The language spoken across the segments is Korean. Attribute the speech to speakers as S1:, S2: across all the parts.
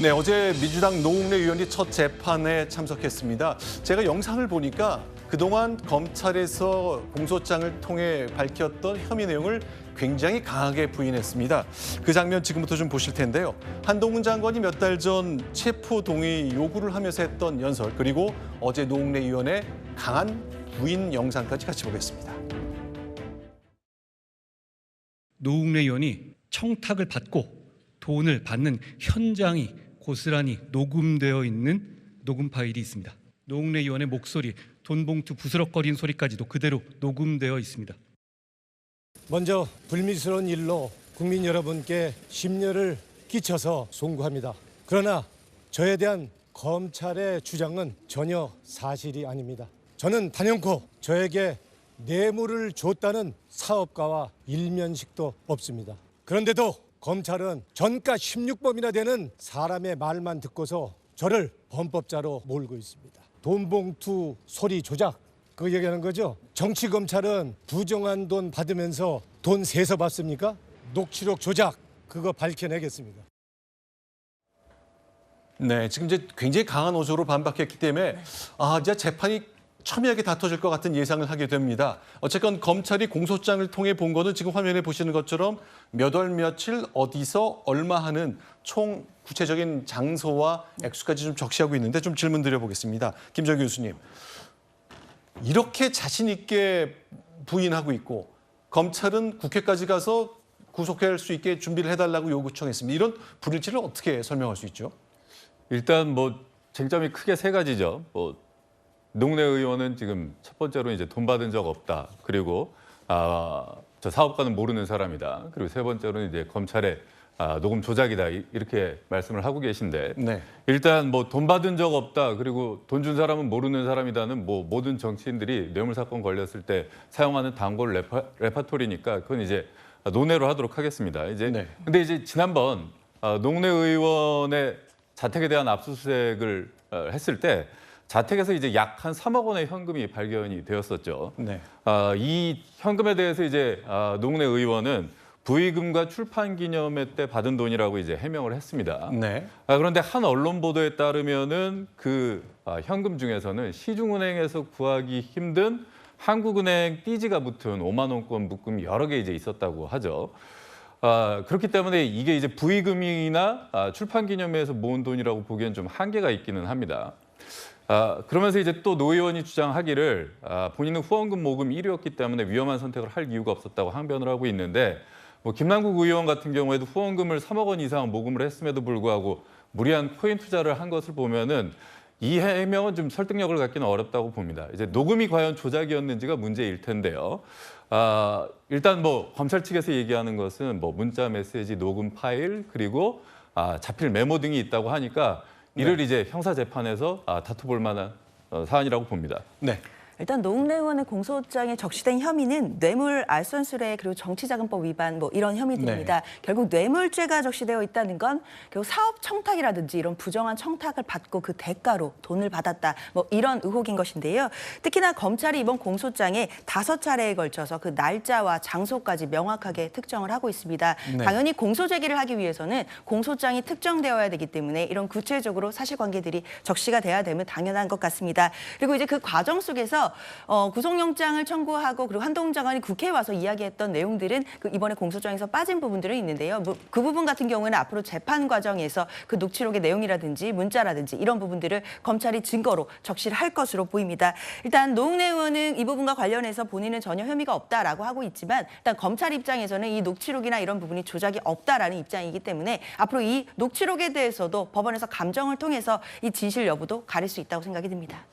S1: 네, 어제 민주당 노웅래 의원이 첫 재판에 참석했습니다. 제가 영상을 보니까 그동안 검찰에서 공소장을 통해 밝혔던 혐의 내용을 굉장히 강하게 부인했습니다. 그 장면 지금부터 좀 보실 텐데요. 한동훈 장관이 몇 달 전 체포 동의 요구를 하면서 했던 연설, 그리고 어제 노웅래 의원의 강한 부인 영상까지 같이 보겠습니다.
S2: 노웅래 의원이 청탁을 받고 돈을 받는 현장이 고스란히 녹음되어 있는 녹음 파일이 있습니다. 노웅래 의원의 목소리, 돈봉투 부스럭거리는 소리까지도 그대로 녹음되어 있습니다.
S3: 먼저 불미스러운 일로 국민 여러분께 심려를 끼쳐서 송구합니다. 그러나 저에 대한 검찰의 주장은 전혀 사실이 아닙니다. 저는 단연코 저에게 뇌물을 줬다는 사업가와 일면식도 없습니다. 그런데도 검찰은 전가 16범이나 되는 사람의 말만 듣고서 저를 범법자로 몰고 있습니다. 돈봉투 소리 조작, 그 얘기하는 거죠. 정치검찰은 부정한 돈 받으면서 돈 세서 받습니까? 녹취록 조작, 그거 밝혀내겠습니다.
S1: 네, 지금 이제 굉장히 강한 어조로 반박했기 때문에 이제 재판이 첨예하게 다퉈질 것 같은 예상을 하게 됩니다. 어쨌건 검찰이 공소장을 통해 본 거는 지금 화면에 보시는 것처럼 몇 월 며칠 어디서 얼마 하는 총 구체적인 장소와 액수까지 좀 적시하고 있는데 좀 질문 드려보겠습니다. 김정희 교수님, 이렇게 자신 있게 부인하고 있고 검찰은 국회까지 가서 구속할 수 있게 준비를 해달라고 요구청했습니다. 이런 불일치를 어떻게 설명할 수 있죠?
S4: 일단 쟁점이 크게 세 가지죠. 노웅래 의원은 지금 첫 번째로 이제 돈 받은 적 없다. 그리고 저 사업가는 모르는 사람이다. 그리고 세 번째로는 이제 검찰의 녹음 조작이다. 이렇게 말씀을 하고 계신데
S1: 네.
S4: 일단 돈 받은 적 없다. 그리고 돈 준 사람은 모르는 사람이다는 모든 정치인들이 뇌물 사건 걸렸을 때 사용하는 단골 레파토리니까 그건 이제 논외로 하도록 하겠습니다. 근데 이제 지난번 노웅래 의원의 자택에 대한 압수수색을 했을 때 자택에서 이제 약 한 3억 원의 현금이 발견이 되었었죠.
S1: 네.
S4: 이 현금에 대해서 이제 노웅래 의원은 부의금과 출판 기념회 때 받은 돈이라고 이제 해명을 했습니다.
S1: 네.
S4: 그런데 한 언론 보도에 따르면은 그 현금 중에서는 시중은행에서 구하기 힘든 한국은행 띠지가 붙은 5만 원권 묶음이 여러 개 이제 있었다고 하죠. 그렇기 때문에 이게 이제 부의금이나 출판 기념회에서 모은 돈이라고 보기엔 좀 한계가 있기는 합니다. 그러면서 이제 또 노 의원이 주장하기를 본인은 후원금 모금 1위였기 때문에 위험한 선택을 할 이유가 없었다고 항변을 하고 있는데 김남국 의원 같은 경우에도 후원금을 3억 원 이상 모금을 했음에도 불구하고 무리한 코인 투자를 한 것을 보면은 이 해명은 좀 설득력을 갖기는 어렵다고 봅니다. 이제 녹음이 과연 조작이었는지가 문제일 텐데요. 일단 검찰 측에서 얘기하는 것은 문자 메시지 녹음 파일 그리고 자필 메모 등이 있다고 하니까 이를 이제 형사 재판에서 다퉈볼 만한 사안이라고 봅니다.
S1: 네.
S5: 일단 노웅래 의원의 공소장에 적시된 혐의는 뇌물, 알선술회 그리고 정치자금법 위반 이런 혐의들입니다. 결국 뇌물죄가 적시되어 있다는 건 결국 사업 청탁이라든지 이런 부정한 청탁을 받고 그 대가로 돈을 받았다 이런 의혹인 것인데요. 특히나 검찰이 이번 공소장에 5차례에 걸쳐서 그 날짜와 장소까지 명확하게 특정을 하고 있습니다.
S1: 네.
S5: 당연히 공소 제기를 하기 위해서는 공소장이 특정되어야 되기 때문에 이런 구체적으로 사실관계들이 적시가 돼야 되면 당연한 것 같습니다. 그리고 이제 그 과정 속에서 구속영장을 청구하고 그리고 한동훈 장관이 국회에 와서 이야기했던 내용들은 이번에 공소장에서 빠진 부분들은 있는데요. 그 부분 같은 경우에는 앞으로 재판 과정에서 그 녹취록의 내용이라든지 문자라든지 이런 부분들을 검찰이 증거로 적시를 할 것으로 보입니다. 일단 노웅래 의원은 이 부분과 관련해서 본인은 전혀 혐의가 없다라고 하고 있지만 일단 검찰 입장에서는 이 녹취록이나 이런 부분이 조작이 없다라는 입장이기 때문에 앞으로 이 녹취록에 대해서도 법원에서 감정을 통해서 이 진실 여부도 가릴 수 있다고 생각이 듭니다.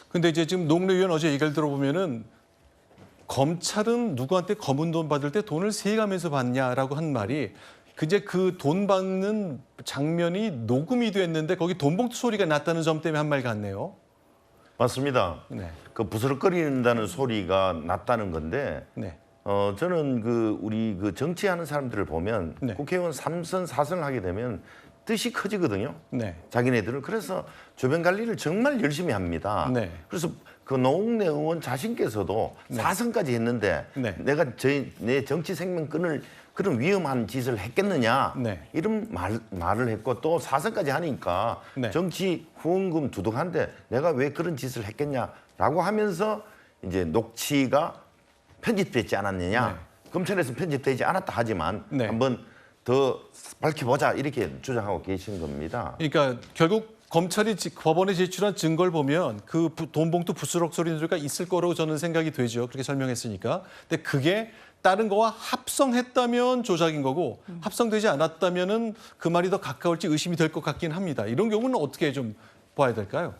S1: 근데 이제 지금 노웅래 의원 어제 얘기를 들어보면은 검찰은 누구한테 검은 돈 받을 때 돈을 세가면서 받냐라고 한 말이 이제 그 돈 받는 장면이 녹음이 됐는데 거기 돈봉투 소리가 났다는 점 때문에 한 말 같네요.
S6: 맞습니다.
S1: 네.
S6: 그 부스럭거린다는 소리가 났다는 건데
S1: 네.
S6: 저는 우리 정치하는 사람들을 보면
S1: 네.
S6: 국회의원 3선, 4선을 하게 되면 뜻이 커지거든요.
S1: 네.
S6: 자기네들은. 그래서 주변 관리를 정말 열심히 합니다.
S1: 네.
S6: 그래서 그 노웅래 의원 자신께서도 사선까지 했는데
S1: 네.
S6: 내가 내 정치 생명 끊을 그런 위험한 짓을 했겠느냐
S1: 네.
S6: 이런 말을 했고 또 사선까지 하니까
S1: 네.
S6: 정치 후원금 두둑한데 내가 왜 그런 짓을 했겠냐라고 하면서 이제 녹취가 편집됐지 않았느냐. 검찰에서 편집되지 않았다 하지만
S1: 네.
S6: 한번 더 밝혀보자 이렇게 주장하고 계신 겁니다.
S1: 그러니까 결국 검찰이 법원에 제출한 증거를 보면 그 돈 봉투 부스럭 소리가 있을 거라고 저는 생각이 되죠. 그렇게 설명했으니까. 근데 그게 다른 거와 합성했다면 조작인 거고 합성되지 않았다면은 그 말이 더 가까울지 의심이 될 것 같긴 합니다. 이런 경우는 어떻게 좀 봐야 될까요?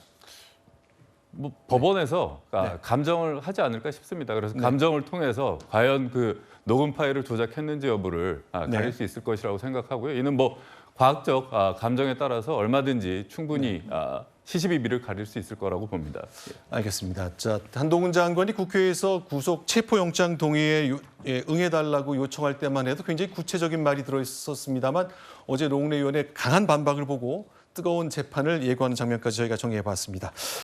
S4: 뭐 법원에서
S1: 네.
S4: 감정을 하지 않을까 싶습니다. 그래서 감정을 통해서 과연 그 녹음 파일을 조작했는지 여부를 가릴
S1: 네.
S4: 수 있을 것이라고 생각하고요. 이는 뭐 과학적 감정에 따라서 얼마든지 충분히 시시비비를 가릴 수 있을 거라고 봅니다. 예.
S1: 알겠습니다. 자, 한동훈 장관이 국회에서 구속 체포영장 동의에 응해달라고 요청할 때만 해도 굉장히 구체적인 말이 들어있었습니다만 어제 노웅래 의원의 강한 반박을 보고 뜨거운 재판을 예고하는 장면까지 저희가 정리해봤습니다.